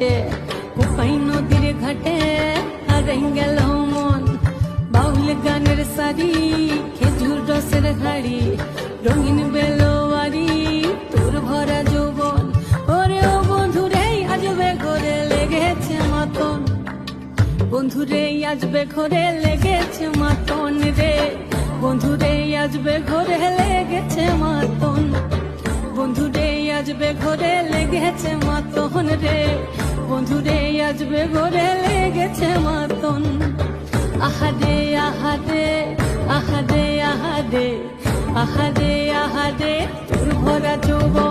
কাটে কোপাই নদীর ঘাটে হারাই গেল মন বাউল গানের সারি খেজুর রসের হাড়ি রঙিন বেলোয়ারি তোর ভরা যৌবন ওরে ও বন্ধুরে আজবে ঘরে লেগেছে মাতন বন্ধুরে আজবে ঘরে লেগেছে মাতন রে বন্ধুরে আজবে ঘরে লেগেছে মাতন বন্ধুরে আজবে ঘরে লেগেছে মাতন রে বন্ধুরে আজবে ঘরে লেগেছে মাতন আহাদে আহাদে আহাদে আহাদে আহাদে আহাদে তোর ভরা যৌবন